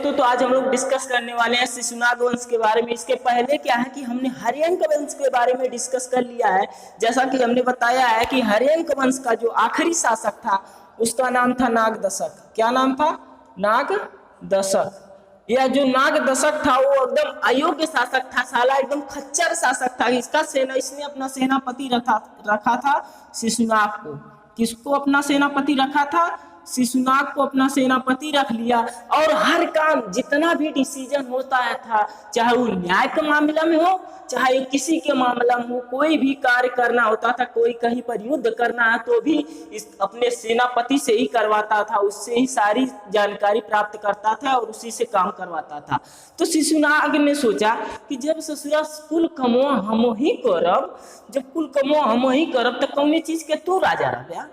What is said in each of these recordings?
दोस्तों, तो आज हम लोग डिस्कस करने वाले हैं शिशुनाग वंश के बारे में। इसके पहले क्या है कि हमने हर्यंक वंश के बारे में डिस्कस कर लिया है। जैसा कि हमने बताया है कि हर्यंक वंश का जो आखिरी शासक था उसका नाम था नागदशक। क्या नाम था? नागदशक। यह जो नागदशक था वो एकदम अयोग्य शासक था, साला एकदम खच्चर शासक था। इसने अपना सेनापति रखा था शिशुनाग को। किसको अपना सेनापति रखा था? शिशुनाग को अपना सेनापति रख लिया। और हर काम, जितना भी डिसीजन होता है था, चाहे वो न्याय के मामला में हो, चाहे किसी के मामला में हो, कोई भी कार्य करना होता था, कोई कहीं पर युद्ध करना है तो भी अपने सेनापति से ही करवाता था, उससे ही सारी जानकारी प्राप्त करता था और उसी से काम करवाता था। तो शिशुनाग ने सोचा कि जब ससुरा कुल कमो हम ही करब, जब कुल कमो हम ही करब तो कौन चीज के तू राजा रह गया।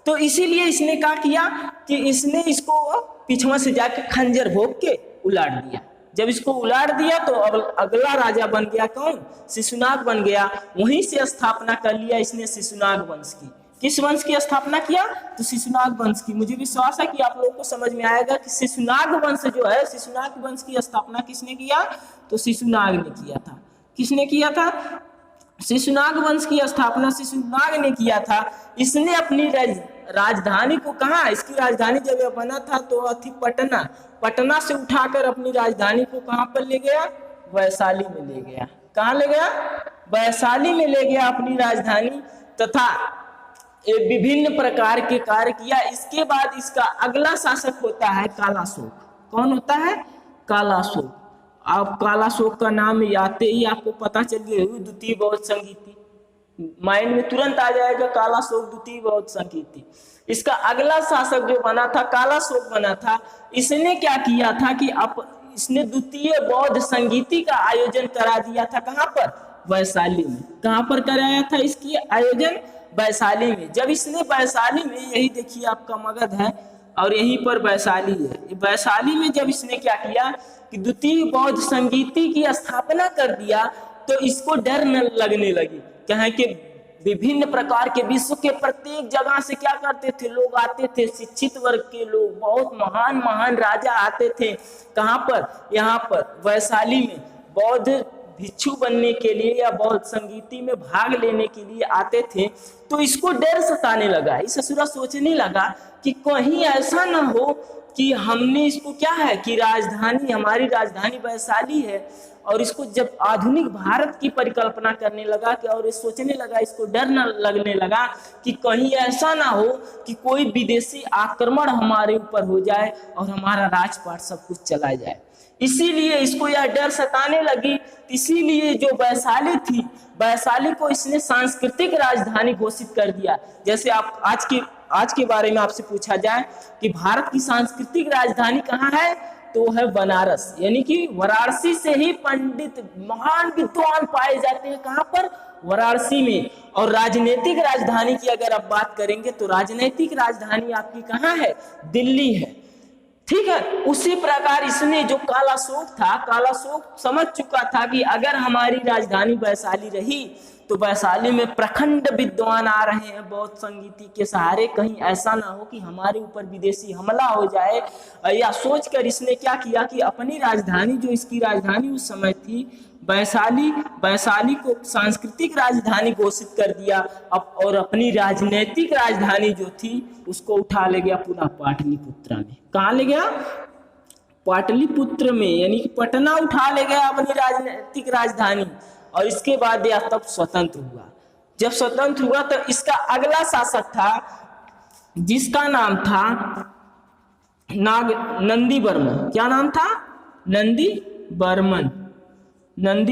तो इसीलिए इसने क्या किया कि इसने इसको पीछवा से जाके खंजर भोग के उलाट दिया। जब इसको उलाट दिया तो अब अगला राजा बन गया कौन? शिशुनाग बन गया। वहीं से स्थापना कर लिया इसने शिशुनाग वंश की। किस वंश की स्थापना किया? तो शिशुनाग वंश की। मुझे विश्वास है कि आप लोगों को समझ में आएगा कि शिशुनाग वंश जो है, शिशुनाग वंश की स्थापना किसने किया? तो शिशुनाग ने किया था। किसने किया था? शिशुनाग वंश की स्थापना शिशुनाग ने किया था। इसने अपनी राजधानी को, कहाँ, इसकी राजधानी जब यह बना था तो थी पटना। पटना से उठाकर अपनी राजधानी को कहाँ पर ले गया? वैशाली में ले गया। कहाँ ले गया? वैशाली में ले गया अपनी राजधानी, तथा विभिन्न प्रकार के कार्य किया। इसके बाद इसका अगला शासक होता है कालाशोक। कौन होता है? कालाशोक। आप कालाशोक का नाम आते ही आपको पता चल गया, द्वितीय बौद्ध संगीति माइंड में तुरंत आ जाएगा। कालाशोक द्वितीय बौद्ध संगीति। इसका अगला शासक जो बना था, कालाशोक बना था, इसने क्या किया था कि इसने द्वितीय बौद्ध संगीति का आयोजन करा दिया था। कहाँ पर? वैशाली में। कहाँ पर कराया था इसकी आयोजन? वैशाली में। जब इसने वैशाली में, यही देखिए आपका मगध है और यहीं पर वैशाली है, वैशाली में जब इसने क्या किया कि द्वितीय बौद्ध संगीति की स्थापना कर दिया तो इसको डर न लगने लगी। कहें कि विभिन्न प्रकार के विश्व के प्रत्येक जगह से क्या करते थे, लोग आते थे, शिक्षित वर्ग के लोग, बहुत महान महान राजा आते थे। कहाँ पर? यहाँ पर वैशाली में बौद्ध भिक्षु बनने के लिए या बौद्ध संगीति में भाग लेने के लिए आते थे। तो इसको डर सताने लगा। इस ससुरा सोचने लगा कि कहीं ऐसा ना हो कि हमने इसको क्या है कि राजधानी, हमारी राजधानी वैशाली है, और इसको जब आधुनिक भारत की परिकल्पना करने लगा कि, और सोचने लगा, इसको डर न लगने लगा कि कहीं ऐसा ना हो कि कोई विदेशी आक्रमण हमारे ऊपर हो जाए और हमारा राजपाट सब कुछ चला जाए। इसीलिए इसको यह डर सताने लगी। इसीलिए जो वैशाली थी, वैशाली को इसने सांस्कृतिक राजधानी घोषित कर दिया। जैसे आप आज के बारे में आपसे पूछा जाए कि भारत की सांस्कृतिक राजधानी कहाँ है, तो है बनारस, यानी कि वाराणसी से ही पंडित महान विद्वान पाए जाते हैं। कहाँ पर? वाराणसी में। और राजनीतिक राजधानी की अगर आप बात करेंगे तो राजनीतिक राजधानी आपकी कहाँ है? दिल्ली है। ठीक है। उसी प्रकार इसने जो कालाशोक था, कालाशोक समझ चुका था कि अगर हमारी राजधानी वैशाली रही तो वैशाली में प्रखंड विद्वान आ रहे हैं बौद्ध संगीति के सहारे, कहीं ऐसा ना हो कि हमारे ऊपर विदेशी हमला हो जाए। या सोचकर इसने क्या किया कि अपनी राजधानी, जो इसकी राजधानी उस समय थी वैशाली को सांस्कृतिक राजधानी घोषित कर दिया। और अपनी राजनीतिक राजधानी जो थी उसको उठा ले गया पुनः पाटलिपुत्र में। कहाँ ले गया? पाटलिपुत्र में, यानी कि पटना उठा ले गया अपनी राजनीतिक राजधानी। और इसके बाद यह तब स्वतंत्र हुआ। जब स्वतंत्र हुआ तो इसका अगला शासक था जिसका नाम था नंदी वर्मन। क्या नाम था? नंदी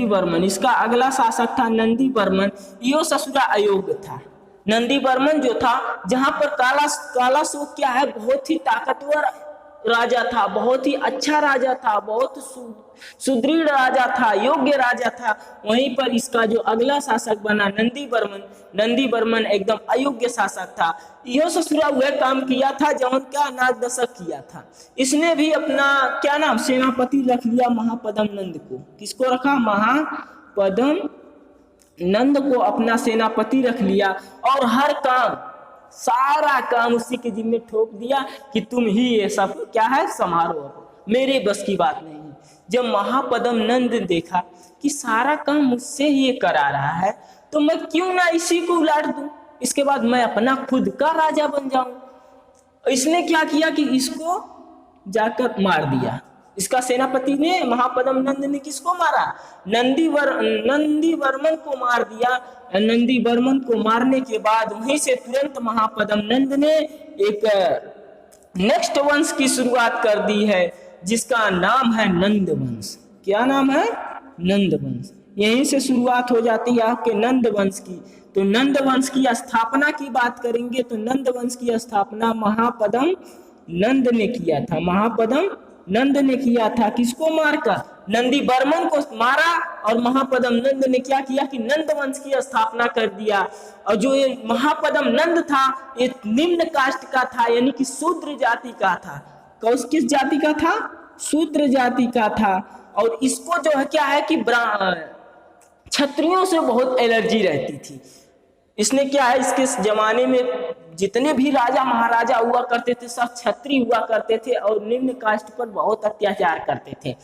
वर्मन। इसका अगला शासक था नंदी वर्मन। यो ससुरा अयोग्य था। नंदी वर्मन जो था, जहां पर कालाशोक क्या है, बहुत ही ताकतवर राजा था, बहुत ही अच्छा राजा था, बहुत सुदृढ़ राजा था, योग्य राजा था। वहीं पर इसका जो अगला शासक बना नंदी वर्मन एकदम अयोग्य शासक था। यह ससुरा वह काम किया था जौन क्या नागदशक किया था। इसने भी अपना क्या नाम, सेनापति रख लिया महापद्म नंद को। किसको रखा? महापद्म नंद को अपना सेनापति रख लिया। और हर काम, सारा काम उसी के जिम्मे ठोक दिया कि तुम ही ये सब क्या है संभालो। मेरे बस की बात नहीं है। जब महापदम नंद ने देखा कि सारा काम मुझसे ही ये करा रहा है, तो मैं क्यों ना इसी को उलाट दूं, इसके बाद मैं अपना खुद का राजा बन जाऊं। इसने क्या किया कि इसको जाकर मार दिया। इसका सेनापति ने, महापदम नंद ने किसको मारा? नंदी वर्मन को मार दिया। नंदी वर्मन को मारने के बाद वहीं से तुरंत महापदम नंद ने एक नेक्स्ट वंश की शुरुआत कर दी है, जिसका नाम है नंद वंश। क्या नाम है? नंद वंश। यहीं से शुरुआत हो जाती है आपके नंद वंश की। तो नंद वंश की स्थापना की बात करेंगे तो नंद वंश की स्थापना महापदम नंद ने किया था। महापदम नंद ने किया था। किसको मारकर? नंदी वर्मन को मारा, और महापदम नंद ने क्या किया कि नंद वंश की स्थापना कर दिया। और जो ये महापदम नंद था, ये निम्न कास्ट का था, यानी कि शूद्र जाति का था। किस जाति का था? शूद्र जाति का था। और इसको जो है क्या है कि क्षत्रियों से बहुत एलर्जी रहती थी। इसने क्या है, इसके जमाने में जितने भी राजा महाराजा हुआ करते थे सब क्षत्रिय हुआ करते थे और निम्न कास्ट पर बहुत अत्याचार करते थे।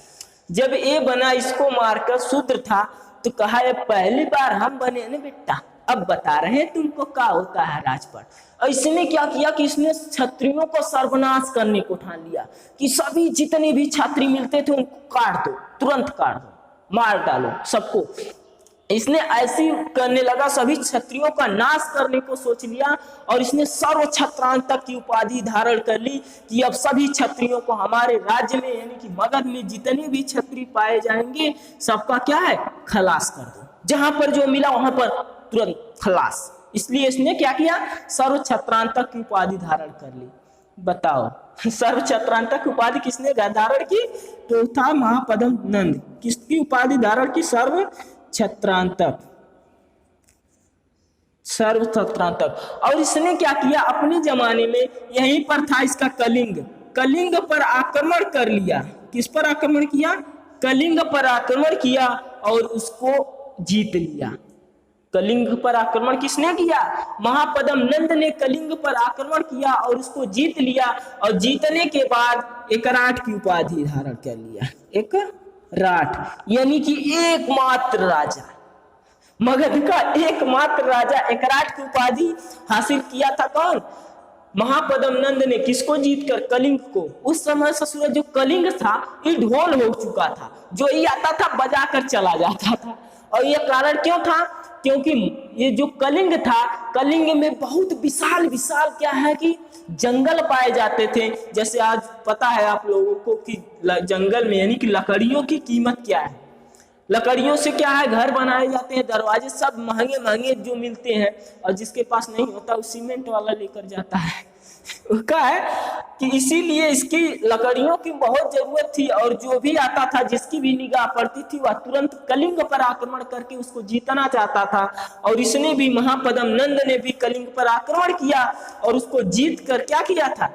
जब ये बना, इसको मारकर शूद्र था, तो कहा ये पहली बार हम बने ना बेटा, अब बता रहे हैं तुमको क्या होता है राजपाट। और इसने क्या किया कि इसने क्षत्रियों को सर्वनाश करने को ठान लिया कि सभी जितने भी क्षत्रिय मिलते थे उनको काट दो, तुरंत काट दो, मार डालो सबको। इसने ऐसी करने लगा, सभी क्षत्रियों का नाश करने को सोच लिया, और इसने सर्व क्षत्रांतक की उपाधि धारण कर ली कि अब सभी क्षत्रियों को हमारे राज्य में, यानी कि मगध में जितने भी क्षत्रिय पाए जाएंगे सबका क्या है, खलास कर दो। जहां पर जो मिला वहां पर तुरंत खलास। इसलिए इसने क्या किया, सर्व क्षत्रांतक की उपाधि धारण कर ली। बताओ सर्व क्षत्रांतक उपाधि किसने धारण की? तो था महापदम नंद। किसकी उपाधि धारण की? सर्व छत्रांतक, सर्व छत्रांतक। और इसने क्या किया, अपने जमाने में यहीं पर था इसका कलिंग, कलिंग पर आक्रमण कर लिया। किस पर आक्रमण किया? कलिंग पर आक्रमण किया और उसको जीत लिया। कलिंग पर आक्रमण किसने किया? महापदम नंद ने कलिंग पर आक्रमण किया और उसको जीत लिया, और जीतने के बाद एकराट की उपाधि धारण कर लिया। एक राठ, यानी कि एकमात्र राजा, मगध का एकमात्र राजा एकराट की उपाधि हासिल किया था। कौन? महापदम नंद ने। किसको जीतकर? कलिंग को। उस समय ससुर जो कलिंग था ये ढोल हो चुका था, जो ये आता था बजा कर चला जाता था। और ये कारण क्यों था? क्योंकि ये जो कलिंग था, कलिंग में बहुत विशाल विशाल क्या है कि जंगल पाए जाते थे। जैसे आज पता है आप लोगों को कि जंगल में यानी कि लकड़ियों की कीमत क्या है। लकड़ियों से क्या है, घर बनाए जाते हैं, दरवाजे सब महंगे महंगे जो मिलते हैं, और जिसके पास नहीं होता वो सीमेंट वाला लेकर जाता है। क्या है कि इसीलिए इसकी लकड़ियों की बहुत जरूरत थी, और जो भी आता था जिसकी भी निगाह पड़ती थी वह तुरंत कलिंग पर आक्रमण करके उसको जीतना चाहता था। और इसने भी, महापदम नंद ने भी कलिंग पर आक्रमण किया और उसको जीत कर क्या किया था,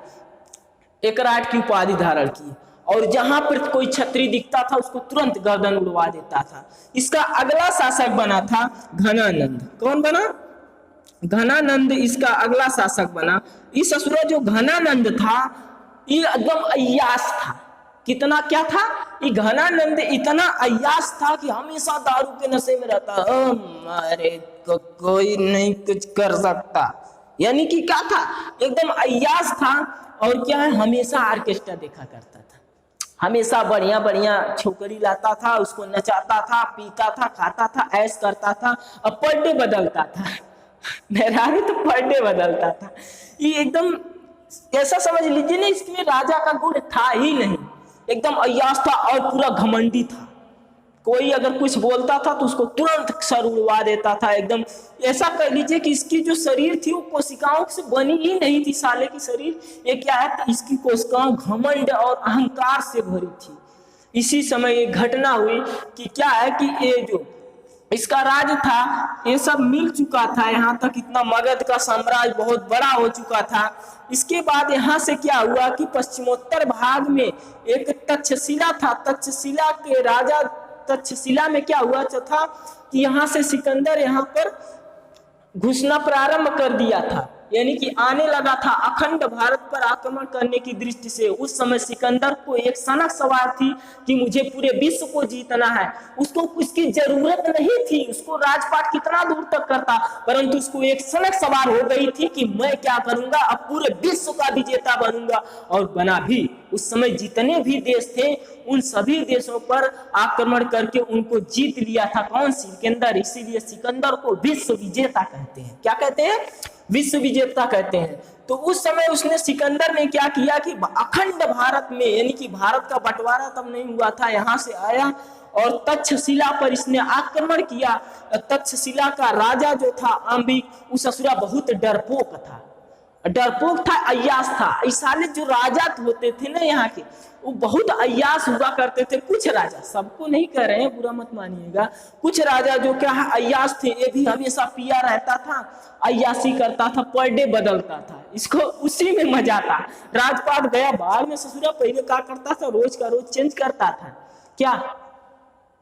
एकराट की उपाधि धारण की। और जहां पर कोई क्षत्रिय दिखता था उसको तुरंत गर्दन उड़वा देता था। इसका अगला शासक बना था घनानंद। कौन बना? घनानंद इसका अगला शासक बना। इस असुर जो घनानंद था ये एकदम अय्यास था। कितना क्या था? ये घनानंद इतना अय्यास था कि हमेशा दारू के नशे में रहता, हमारे को कोई नहीं कुछ कर सकता, यानी कि क्या था, एकदम अय्यास था। और क्या है, हमेशा ऑर्केस्ट्रा देखा करता था, हमेशा बढ़िया बढ़िया छोकरी लाता था, उसको नचाता था, पीता था, खाता था, ऐश करता था, और पर डे बदलता था। मेहरारू तो पर डे बदलता था। ये एकदम ऐसा समझ लीजिए ना, इसमें राजा का गुण था ही नहीं। एकदम अय्यास था और पूरा घमंडी था। कोई अगर कुछ बोलता था तो उसको तुरंत सर उड़वा देता था। एकदम ऐसा कह लीजिए कि इसकी जो शरीर थी वो कोशिकाओं से बनी ही नहीं थी। साले की शरीर ये क्या है, इसकी कोशिकाओं घमंड और अहंकार से भरी थी। इसी समय ये घटना हुई कि क्या है कि ये जो इसका राज था ये सब मिल चुका था, यहाँ तक इतना मगध का साम्राज्य बहुत बड़ा हो चुका था। इसके बाद यहाँ से क्या हुआ कि पश्चिमोत्तर भाग में एक तक्षशिला था। तक्षशिला के राजा, तक्षशिला में क्या हुआ था कि यहाँ से सिकंदर यहाँ पर घुसना प्रारंभ कर दिया था। यानी कि आने लगा था अखंड भारत पर आक्रमण करने की दृष्टि से, उस समय सिकंदर को एक सनक सवार थी कि मुझे पूरे विश्व को जीतना है। उसको उसकी जरूरत नहीं थी, उसको राजपाट कितना दूर तक करता, परंतु उसको एक सनक सवार हो गई थी कि मैं क्या करूंगा, अब पूरे विश्व का विजेता बनूंगा। और बना भी। उस समय जितने भी देश थे उन सभी देशों पर आक्रमण करके उनको जीत लिया था। कौन? सिकंदर। इसीलिए सिकंदर को विश्व विजेता कहते हैं। क्या कहते हैं? विश्व विजेता कहते हैं। तो उस समय उसने सिकंदर ने क्या किया कि अखंड भारत में, यानी कि भारत का बंटवारा तब नहीं हुआ था, यहाँ से आया और तक्षशिला पर इसने आक्रमण किया। तक्षशिला का राजा जो था आंबिक, उस असुरा बहुत डरपोक था, अय्यास था। ऐसा जो राजा होते थे ना यहाँ के, वो बहुत अय्यास हुआ करते थे। कुछ राजा, सबको नहीं कह रहे हैं, बुरा मत मानिएगा, कुछ राजा जो क्या है अय्यास थे। ये भी हमेशा पिया रहता था, अय्यासी करता था, पर डे बदलता था, इसको उसी में मजा था। राजपाट गया बाद में ससुरा, पहले क्या करता था, रोज का रोज चेंज करता था क्या,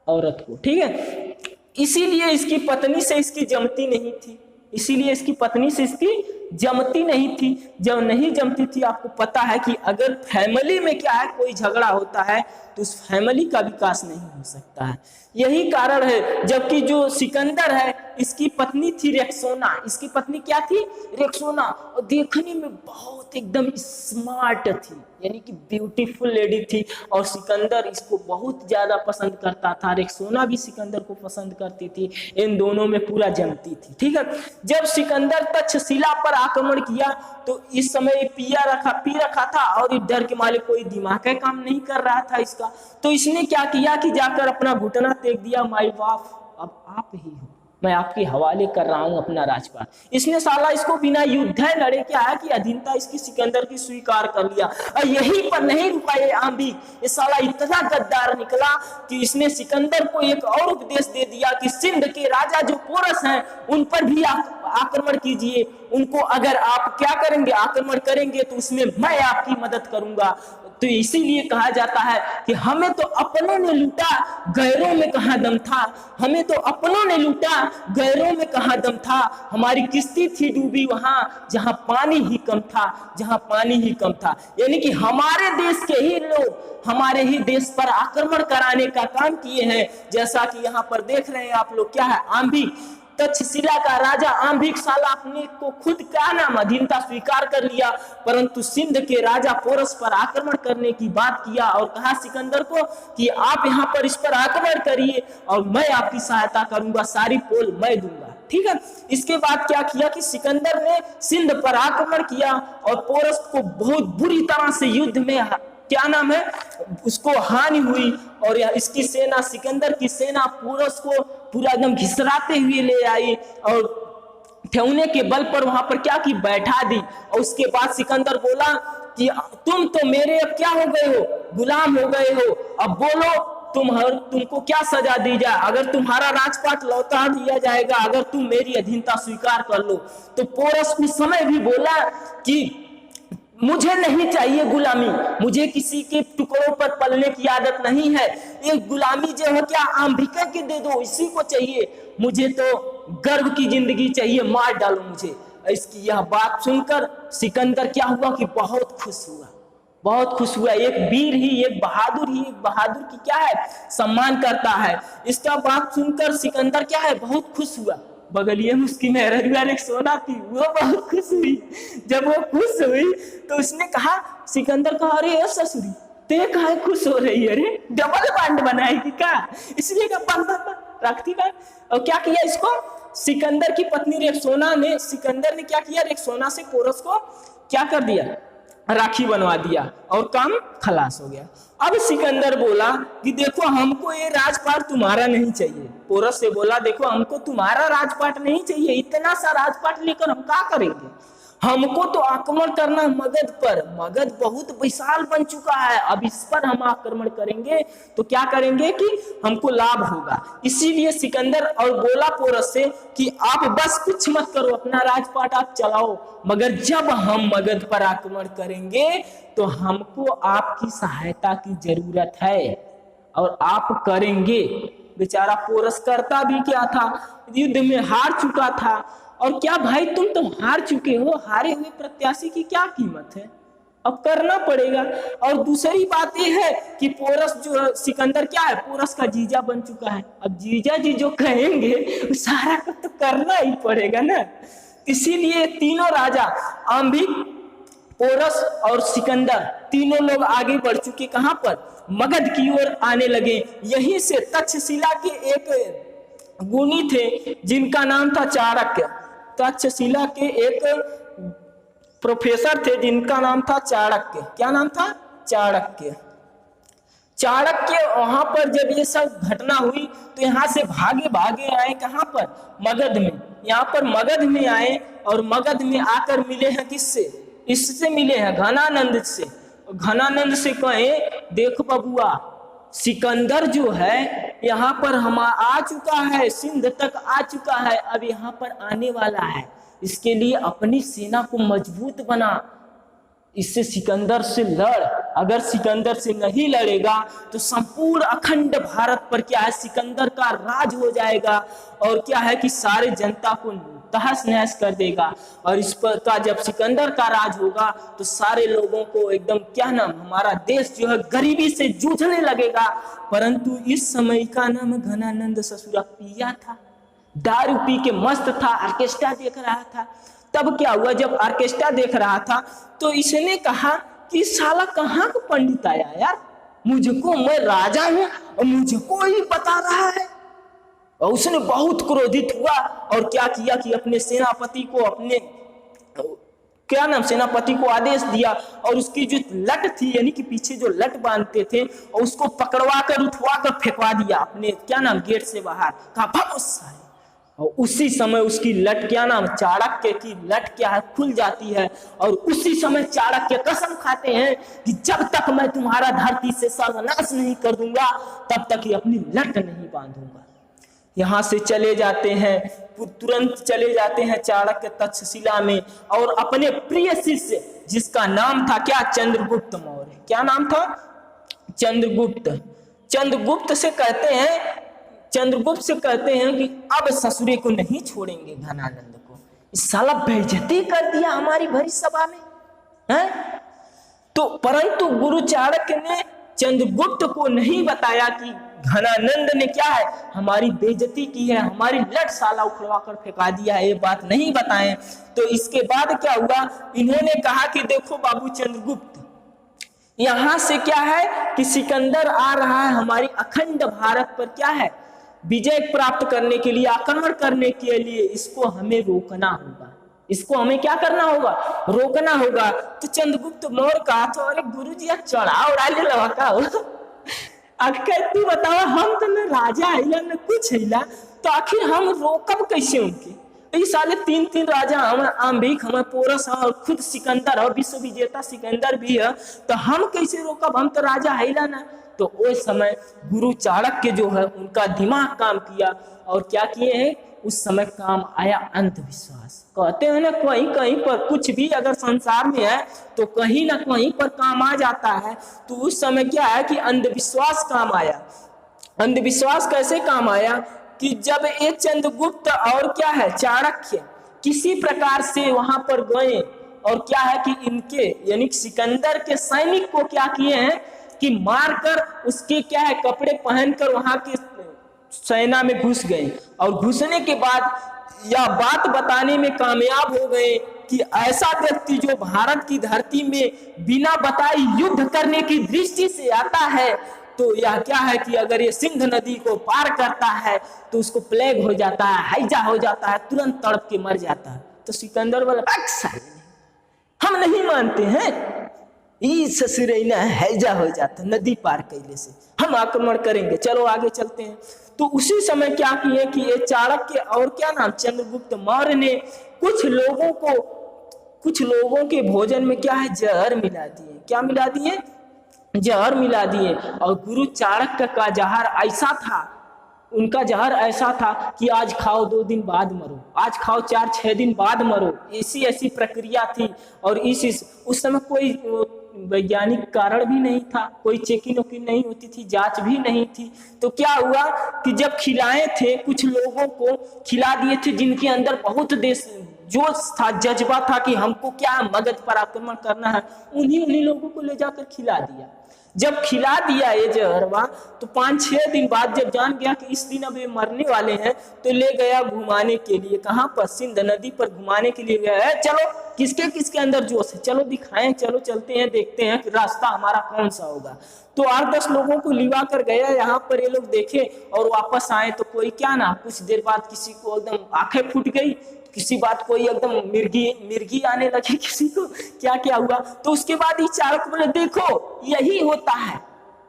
औरत को। ठीक है, इसीलिए इसकी पत्नी से इसकी जमती नहीं थी, इसीलिए इसकी पत्नी से इसकी जमती नहीं थी। जब नहीं जमती थी, आपको पता है कि अगर फैमिली में क्या है कोई झगड़ा होता है तो उस फैमिली का विकास नहीं हो सकता है। यही कारण है। जबकि जो सिकंदर है, इसकी पत्नी थी रेक्सोना। इसकी पत्नी क्या थी? रेक्सोना। और देखने में बहुत एकदम स्मार्ट थी, यानी कि ब्यूटीफुल लेडी थी। और सिकंदर इसको बहुत ज्यादा पसंद करता था, रेक्सोना भी सिकंदर को पसंद करती थी। इन दोनों में पूरा जमती थी। ठीक है, जब सिकंदर तक्षशिला पर आक्रमण किया तो इस समय पी रखा था और इस डर के मारे कोई दिमाग का काम नहीं कर रहा था इसका। तो इसने क्या किया कि जाकर अपना घुटना टेक दिया, माई बाप अब आप ही हो, मैं आपके हवाले कर रहा हूं अपना राजपाट। इसने साला इसको बिना युद्ध लड़े क्या है कि अधीनता इसकी सिकंदर की स्वीकार कर लिया। और यही पर नहीं रुका ये आंबिक, ये साला इतना गद्दार निकला कि इसने सिकंदर को एक और उपदेश दे दिया कि सिंध के राजा जो पोरस हैं उन पर भी आप आक्रमण कीजिए। उनको अगर आप क्या करेंगे, आक्रमण करेंगे तो उसमें मैं आपकी मदद करूंगा। तो इसीलिए कहा जाता है कि हमें तो अपनों ने लूटा, गैरों में कहाँ दम था। हमें तो अपनों ने लूटा, गैरों में कहाँ दम था। हमारी किस्ती थी डूबी वहां जहां पानी ही कम था, जहां पानी ही कम था। यानी कि हमारे देश के ही लोग हमारे ही देश पर आक्रमण कराने का काम किए हैं। जैसा कि यहाँ पर देख रहे हैं आप लोग, क्या है, आंबिक, तक्षशिला का राजा आंबिक साला अपने को खुद क्या नाम अधीनता स्वीकार कर लिया, परंतु सिंध के राजा पोरस पर आक्रमण करने की बात किया और कहा सिकंदर को कि आप यहाँ पर इस पर आक्रमण करिए और मैं आपकी सहायता करूंगा, सारी पोल मैं दूंगा। ठीक है, इसके बाद क्या किया कि सिकंदर ने सिंध पर आक्रमण किया और पोरस को बहुत बुरी तरह से युद्ध में क्या नाम है उसको हानि हुई। और इसकी सेना, सिकंदर की सेना पोरस को पूरा एकदम घिसराते हुए ले आई और ठेवने के बल पर वहां पर क्या की, बैठा दी। और उसके बाद सिकंदर बोला कि तुम तो मेरे अब क्या हो गए हो, गुलाम हो गए हो, अब बोलो तुमको क्या सजा दी जाए। अगर तुम्हारा राजपाट लौटा दिया जाएगा अगर तुम मेरी अधीनता स्वीकार कर लो। तो पोरस उस समय भी बोला कि मुझे नहीं चाहिए गुलामी, मुझे किसी के टुकड़ों पर पलने की आदत नहीं है। एक गुलामी जो है क्या आंबिका के दे दो, इसी को चाहिए, मुझे तो गर्व की जिंदगी चाहिए, मार डालो मुझे। इसकी यह बात सुनकर सिकंदर क्या हुआ कि बहुत खुश हुआ, बहुत खुश हुआ। एक वीर ही, एक बहादुर की क्या है, सम्मान करता है। इसका बात सुनकर सिकंदर क्या है, बहुत खुश हुआ। बगलिए में उसकी मेहरुआ एक सोना थी, वो बहुत खुश हुई। जब वो खुश हुई तो उसने कहा, सिकंदर कहा, अरे ससुरी ते कहा खुश हो रही है, अरे डबल बांड बनाएगी क्या, इसलिए रखती का। और क्या किया इसको, सिकंदर की पत्नी रेक्सोना ने, सिकंदर ने क्या किया, रेक्सोना से पोरस को क्या कर दिया, राखी बनवा दिया और काम खलास हो गया। अब सिकंदर बोला कि देखो हमको ये राजपाट तुम्हारा नहीं चाहिए। पोरस से बोला देखो हमको तुम्हारा राजपाट नहीं चाहिए, इतना सा राजपाट लेकर हम क्या करेंगे, हमको तो आक्रमण करना मगध पर, मगध बहुत विशाल बन चुका है, अब इस पर हम आक्रमण करेंगे तो क्या करेंगे कि हमको लाभ होगा। इसीलिए सिकंदर और बोला पोरस से कि आप बस कुछ मत करो, अपना राजपाट आप चलाओ, मगर जब हम मगध पर आक्रमण करेंगे तो हमको आपकी सहायता की जरूरत है और आप करेंगे। बेचारा पोरस करता भी क्या था, युद्ध में हार चुका था और क्या भाई तुम तो हार चुके हो, हारे हुए प्रत्याशी की क्या कीमत है, अब करना पड़ेगा। और दूसरी बात यह है कि पोरस जो सिकंदर क्या है, पोरस का जीजा बन चुका है। अब जीजा जी जो कहेंगे वो सारा को तो करना ही पड़ेगा ना। इसीलिए तीनों राजा आम्बिक, पोरस और सिकंदर तीनों लोग आगे बढ़ चुके, कहां पर, मगध की ओर आने लगे। यहीं से तक्षशिला के एक गुणी थे जिनका नाम था चाणक्य। तक्षशिला के एक प्रोफेसर थे जिनका नाम था चाणक्य। क्या नाम था, चाणक्य। चाणक्य वहां पर जब ये सब घटना हुई तो यहाँ से भागे भागे आए, कहां पर, मगध में। यहाँ पर मगध में आए और मगध में आकर मिले हैं किससे, इससे मिले हैं घनानंद से। घनानंद से कहे देख बबुआ, सिकंदर जो है यहाँ पर हम आ चुका है, सिंध तक आ चुका है, अब यहाँ पर आने वाला है। इसके लिए अपनी सेना को मजबूत बना, इससे सिकंदर से लड़। अगर सिकंदर से नहीं लड़ेगा तो संपूर्ण अखंड भारत पर क्या है, सिकंदर का राज हो जाएगा और क्या है कि सारे जनता को तहस नहस कर देगा। और इस पर का जब सिकंदर का राज होगा तो सारे लोगों को एकदम क्या नाम, हमारा देश जो है गरीबी से जूझने लगेगा। परंतु इस समय का नाम घनानंद ससुरा पिया था, दारू पी के मस्त था, ऑर्केस्ट्रा देख रहा था। तब क्या हुआ, जब ऑर्केस्ट्रा देख रहा था तो इसने कहा कि साला कहाँ का पंडित आया यार, मुझको, मैं राजा हूं और मुझको ही बता रहा है। और उसने बहुत क्रोधित हुआ और क्या किया कि अपने सेनापति को, अपने क्या नाम, सेनापति को आदेश दिया और उसकी जो लट थी, यानी कि पीछे जो लट बांधते थे, और उसको पकड़वा कर उठवा कर फेंकवा दिया अपने क्या नाम गेट से बाहर। कहा भागो। और उसी समय उसकी लट क्या नाम, चाणक्य की लट क्या है, खुल जाती है। और उसी समय चाणक्य कसम खाते हैं कि जब तक मैं तुम्हारा धरती से सर्वनाश नहीं कर दूंगा तब तक ये अपनी लट नहीं बांधूंगा। यहाँ से चले जाते हैं, तुरंत चले जाते हैं चाणक्य तक्षशिला में और अपने प्रिय शिष्य जिसका नाम था क्या, चंद्रगुप्त मौर्य। क्या नाम था, चंद्रगुप्त। चंद्रगुप्त से कहते हैं कि अब ससुरे को नहीं छोड़ेंगे घनानंद को, इस साला बेइज्जती कर दिया हमारी भरी सभा में है। तो परंतु गुरु चाणक्य ने चंद्रगुप्त को नहीं बताया कि घनानंद ने क्या है, हमारी बेइज्जती की है, हमारी लट साला उखड़वा कर फेंका दिया है, ये बात नहीं बताएं। तो इसके बाद क्या हुआ, इन्होंने कहा कि देखो बाबू चंद्रगुप्त, यहां से क्या है कि सिकंदर आ रहा है, हमारी अखंड भारत पर क्या है, विजय प्राप्त करने के लिए, आक्रमण करने के लिए इसको हमें रोकना होगा। इसको हमें क्या करना होगा, रोकना होगा। तो चंद्रगुप्त मौर्य का तो अरे गुरुजी आप चढ़ा उड़ा ले लगा का आखिर तू बतावा, हम तो न राजा हिला न कुछ हिला, तो आखिर हम रोकब कैसे उनके। इस साले तीन राजा, हम आम्बिक, हम पोरस और खुद सिकंदर और विश्व विजेता सिकंदर भी है, तो हम कैसे रोकब, हम तो राजा हिला ना। तो उस समय गुरु चाणक्य जो है उनका दिमाग काम किया और क्या किए हैं, उस समय काम आया अंधविश्वास। कहते हैं ना कहीं कहीं पर कुछ भी अगर संसार में है तो कहीं ना कहीं पर काम आ जाता है। तो उस समय क्या है कि अंधविश्वास काम आया। अंधविश्वास कैसे काम आया कि जब ये चंद्रगुप्त और क्या है चाणक्य किसी प्रकार से वहां पर गए और क्या है कि इनके यानी सिकंदर के सैनिक को क्या किए हैं कि मारकर उसके क्या है कपड़े पहनकर वहां के सेना में घुस गए। और घुसने के बाद यह बात बताने में कामयाब हो गए कि ऐसा व्यक्ति जो भारत की धरती में बिना बताए युद्ध करने की दृष्टि से आता है, तो यह क्या है कि अगर ये सिंध नदी को पार करता है तो उसको प्लेग हो जाता है, हैजा हो जाता है, तुरंत तड़प के मर जाता है। तो सिकंदर बोला हम नहीं मानते हैं, ससुरैना हैजा हो जाता नदी पार कैले से, हम आक्रमण करेंगे, चलो आगे चलते हैं। तो उसी समय क्या किए कि ये चाणक्य और क्या नाम चंद्रगुप्त मौर्य ने कुछ लोगों के भोजन में क्या है जहर मिला दिए। क्या मिला दिए, जहर मिला दिए। और गुरु चाणक्य का जहर ऐसा था, उनका जहर ऐसा था कि आज खाओ 2 दिन बाद मरो, आज खाओ 4-6 दिन बाद मरो, ऐसी प्रक्रिया थी। और उस समय कोई वैज्ञानिक कारण भी नहीं था, कोई चेकिंग वेकिंग नहीं होती थी, जांच भी नहीं थी। तो क्या हुआ कि जब खिलाए थे, कुछ लोगों को खिला दिए थे जिनके अंदर बहुत देश जोश था, जज्बा था कि हमको क्या मगध पर आक्रमण करना है, उन्हीं लोगों को ले जाकर खिला दिया। जब खिला दिया ये जहरवा, तो 5-6 दिन बाद जब जान गया कि इस दिन अब ये मरने वाले हैं, तो ले गया घुमाने के लिए। कहाँ पर? सिंध नदी पर घुमाने के लिए गया है। चलो किसके किसके अंदर जोश है, चलो दिखाएं, चलो चलते हैं, देखते हैं कि रास्ता हमारा कौन सा होगा। तो 8-10 लोगों को लिवा कर गया यहाँ पर, ये लोग देखे और वापस आए। तो कोई क्या ना, कुछ देर बाद किसी को एकदम आंखें फूट गई, किसी बात कोई एकदम मिर्गी आने लगी, किसी को क्या क्या हुआ। तो उसके बाद ही चाणक्य बोले देखो यही होता है,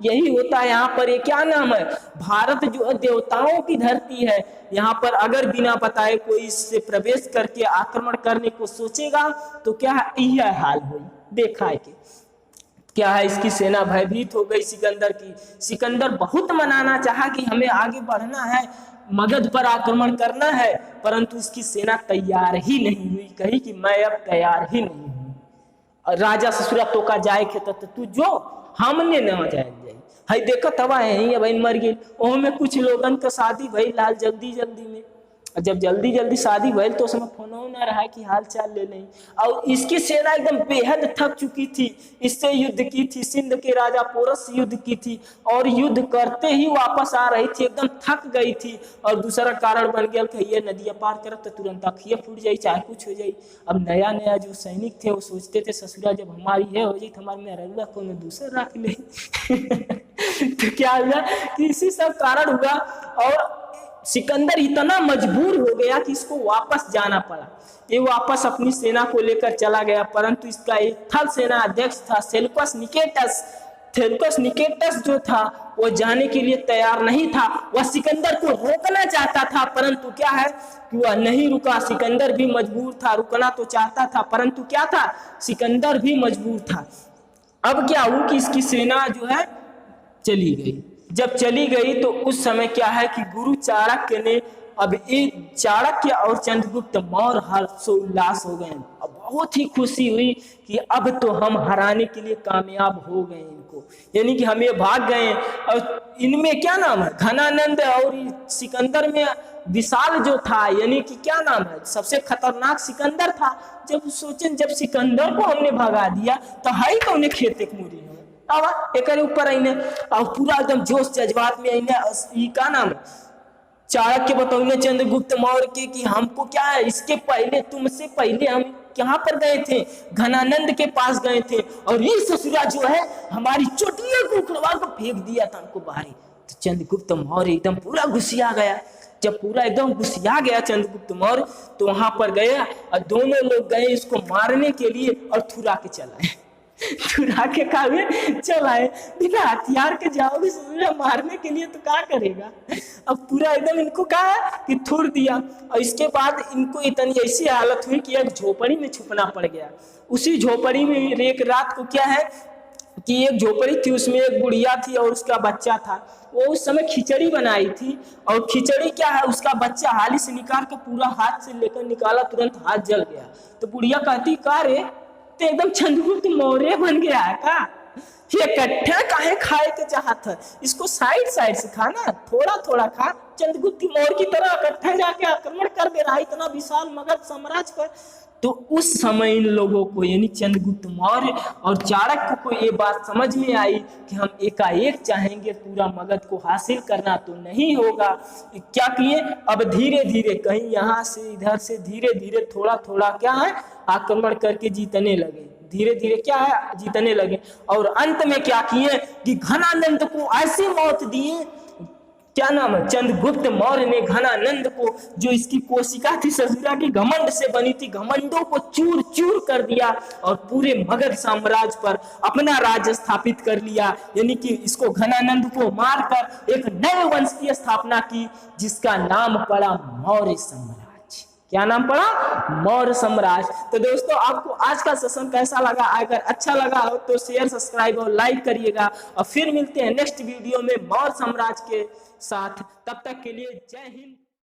यही होता है यहाँ पर। ये क्या नाम है, भारत जो है देवताओं की धरती है। यहाँ पर अगर बिना बताए कोई इससे प्रवेश करके आक्रमण करने को सोचेगा तो क्या यह हाल हुई। देखा है कि क्या है, इसकी सेना भयभीत हो गई सिकंदर की। सिकंदर बहुत मनाना चाहा कि हमें आगे बढ़ना है, मगध पर आक्रमण करना है, परंतु उसकी सेना तैयार ही नहीं हुई। कही कि मैं अब तैयार ही नहीं हूँ। राजा ससुरा तो का जाए खेत तू जो हमने न जाए हई देखत हवा है अब मर गई। ओह में कुछ लोगन का शादी भई लाल जल्दी में, जब जल्दी शादी भइल तो उसमें फोनो ना रहा कि हाल चाल ले नहीं। और इसकी सेना एकदम बेहद थक चुकी थी, इससे युद्ध की थी, सिंध के राजा पोरस से युद्ध की थी और युद्ध करते ही वापस आ रही थी, एकदम थक गई थी। और दूसरा कारण बन गया कि ये नदिया पार करत तो तुरंत अखिया फूट जाई, चाहे कुछ हो जाई। अब नया जो सैनिक थे वो सोचते थे ससुरा जब हमारी है हो जाई तो हमारे में रगुआ को दूसरा रख ले। तो क्या हुआ कि इसी सब कारण हुआ और सिकंदर इतना मजबूर हो गया कि इसको वापस जाना पड़ा। ये वापस अपनी सेना को लेकर चला गया, परंतु इसका एक थल सेना अध्यक्ष था सेल्यूकस निकेटस जो था वो जाने के लिए तैयार नहीं था। वह सिकंदर को रोकना चाहता था, परंतु क्या है कि वह नहीं रुका। सिकंदर भी मजबूर था, रुकना तो चाहता था परंतु क्या था, सिकंदर भी मजबूर था। अब क्या हुआ कि इसकी सेना जो है चली गई। जब चली गई तो उस समय क्या है कि गुरु चाणक्य ने, अब एक चाणक्य और चंद्रगुप्त मौर्य हर्षोल्लास हो गए। अब बहुत ही खुशी हुई कि अब तो हम हराने के लिए कामयाब हो गए इनको, यानी कि हम ये भाग गए। और इनमें क्या नाम है, घनानंद और सिकंदर में विशाल जो था, यानी कि क्या नाम है, सबसे खतरनाक सिकंदर था। जब सोचें जब सिकंदर को हमने भगा दिया तो हाई तो उन्हें खेते मुरी एक ऊपर आईने और पूरा एकदम जोश जज्बात में आईने। का नाम चाणक्य बतौने चंद्रगुप्त मौर्य के कि हमको क्या है, इसके पहले तुमसे पहले हम कहाँ पर गए थे, घनानंद के पास गए थे और ये ससुरा जो है हमारी चोटियों को उखड़वा को फेंक दिया था हमको बाहरी। तो चंद्रगुप्त मौर्य एकदम पूरा गुस्सिया गया। जब पूरा एकदम गुस्सिया गया चंद्रगुप्त मौर्य तो वहां पर गया और दोनों लोग गए इसको मारने के लिए और थुरा के चलाए। चुरा के कावे चलाए, बिना हथियार के जाओगे मारने के लिए तो क्या करेगा। अब पूरा एकदम इनको कहा कि थुर दिया और इसके बाद इनको इतनी ऐसी हालत हुई कि एक झोपड़ी में छुपना पड़ गया। उसी झोपड़ी में एक रात को क्या है कि एक झोपड़ी थी, उसमें एक बुढ़िया थी और उसका बच्चा था। वो उस समय खिचड़ी बनाई थी और खिचड़ी क्या है, उसका बच्चा हाली से निकाल के पूरा हाथ से लेकर निकाला, तुरंत हाथ जल गया। तो बुढ़िया कहती का रे तो एकदम चंद्रगुप्त मौर्य बन गया है का, ये इकट्ठा काहे खाए के चाहत है, इसको साइड से खाना, थोड़ा खा। चंद्रगुप्त मौर्य की तरह इकट्ठा जाके आक्रमण कर दे रहा है इतना विशाल मगध साम्राज्य पर। तो उस समय इन लोगों को यानी चंद्रगुप्त मौर्य और चाणक्य को ये बात समझ में आई कि हम एकाएक चाहेंगे पूरा मगध को हासिल करना तो नहीं होगा। क्या किए, अब धीरे धीरे कहीं यहाँ से इधर से धीरे धीरे थोड़ा क्या है आक्रमण करके जीतने लगे, धीरे धीरे क्या है जीतने लगे। और अंत में क्या किए कि घनानंद को ऐसी मौत दिए, क्या नाम है, चंद्रगुप्त मौर्य ने घनानंद को, जो इसकी कोशिका थी ससुरा की घमंड से बनी थी, घमंडों को चूर चूर कर दिया और पूरे मगध साम्राज्य पर अपना राज्य स्थापित कर लिया। यानी कि इसको घनानंद को मारकर एक नए वंश की स्थापना की जिसका नाम पड़ा मौर्य साम्राज्य। क्या नाम पड़ा, मौर्य साम्राज्य। तो दोस्तों आपको आज का सेशन कैसा लगा, अगर अच्छा लगा हो तो शेयर सब्सक्राइब और लाइक करिएगा और फिर मिलते हैं नेक्स्ट वीडियो में मौर्य साम्राज्य के साथ। तब तक के लिए जय हिंद।